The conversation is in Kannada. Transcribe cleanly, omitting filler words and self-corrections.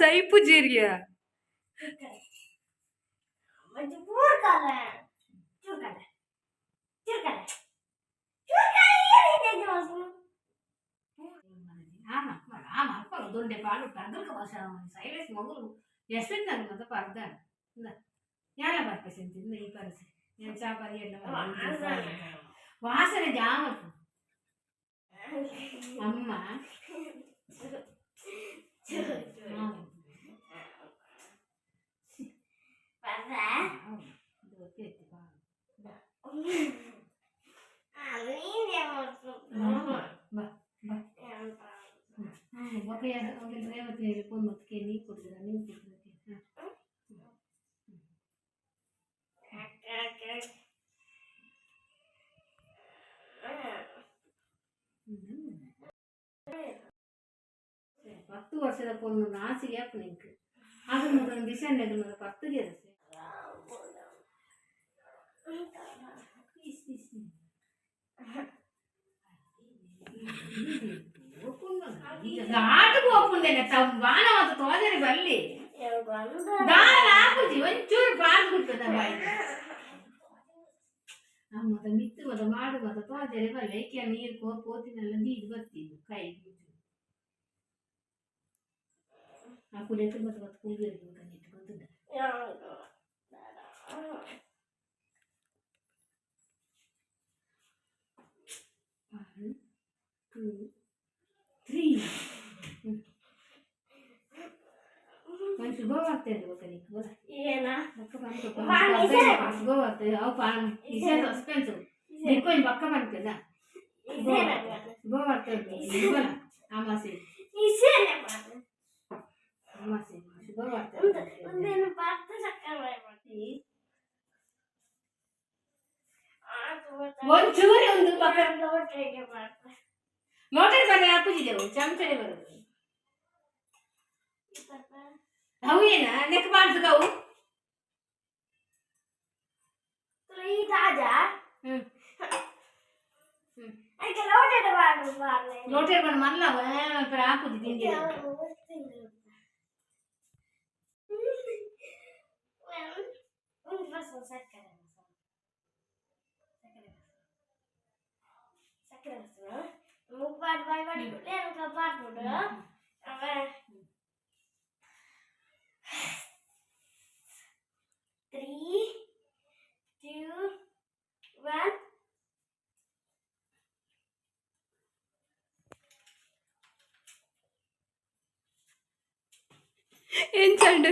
ಸೈಪು ಜೀರಿಗೆ ದೊಡ್ಡ ಪಾಲು ಪರ್ದಕ್ಕೆ ಭಾಷ ಸೈಲೆನ್ಸ್ ಮಗುರು ಎಷ್ಟು ನಾನು ಮತ್ತೆ ಪರ್ದ ಯಾರ ಬರ್ಪೇಸಿ ಅಂತಿದ್ದ ಈ ಪರಿಸಿ నేను చాపరి వాసన జామకు అమ్మ ఒక రేవతి వెళ్ళిపోయి మొత్తుకే నీ కుడుతురా నీ కుడుతురా പത്ത് വർഷത്തെ ഒന്ന് നാശിയാപ്പ് നിനക്ക് അത് മുതൽ ഡിസൈൻ എടുക്കുന്നത് 10 ദിവസം ಘಾಟ್ ಹೋಗ್ಕೊಂಡೇನೆ ವಾನ ಮತ್ತು ತೋಜರಿ ಬಲ್ಲಿ ಹಾಕುಜಿ ಒಂಚೂರು ಬಾಲ್ ಬಿಡ್ತದ ಬಾಯಿ ಮತ್ತ ಮಿತ್ತು ಮತ ಮಾಡು ಮತ ತೋಜರಿ ಬಲ್ಲಿ ಏಕೆ ನೀರು ಕೋತಿನೆಲ್ಲ ನೀರು ಬರ್ತಿದ್ದು ಕೈ ಆ ಕುಡಿಯಕ್ಕೆ ಮತ್ತೆ ಮತ್ತೆ ಕುಡಿಯೋದು ಕಣ್ಣಿಟ್ಟು ಬಂದಿದ್ದ 1 2 3 ನಾನು ಶುಭವಾಗ್ತೇನೆ ಗೊತ್ತನಿಗೆ ಬರ ಏನಾ ಶುಭವಾಗ್ತದೆ ಅವು ಪಾನ್ ಇಸೆ ಸಸ್ಪೆನ್ಸ್ ನಿಕ್ಕೊಂಡು ಪಕ್ಕ ಬಂತದ ಶುಭವಾಗ್ತದೆ ಇವನ ಆಮಾಸೆ ಇಸೆನೆ ಮಾಡು ಆಮಾಸೆ ಶುಭವಾಗ್ತದೆ ಒಂದೇನು ಪಾತ್ರ ಸಕ್ಕರೆ ಮಾಡ್ತಿ ಒಂಚೂರಿ ಒಂದು ಪಕ್ಕ ಲೋಟರಿಗೆ ಮಾಡ್ತಾರೆ ಲೋಟರಿ ಬನ್ನಿ ಹಾಕುತ್ತಿದ್ದೆವು ಚಮಚನೆ ಬರೋದು ಅವು ಏನ ನೆಕ್ ಮಾಡ್ದು ಅವು ಲೋಟರಿ ಬಂದು ಮಲ್ಲ ಹಾಕುದು ತಿಂಡಿ ಮುಪ್ಪಾಡು ಬಾಯಿ ಮಾಡಿಬಿಟ್ಟೆ ಅದಕ್ಕೆ ಪಾಟ್ಬಿಡು ಆಮೇಲೆ 3 2 1 ఎంచండు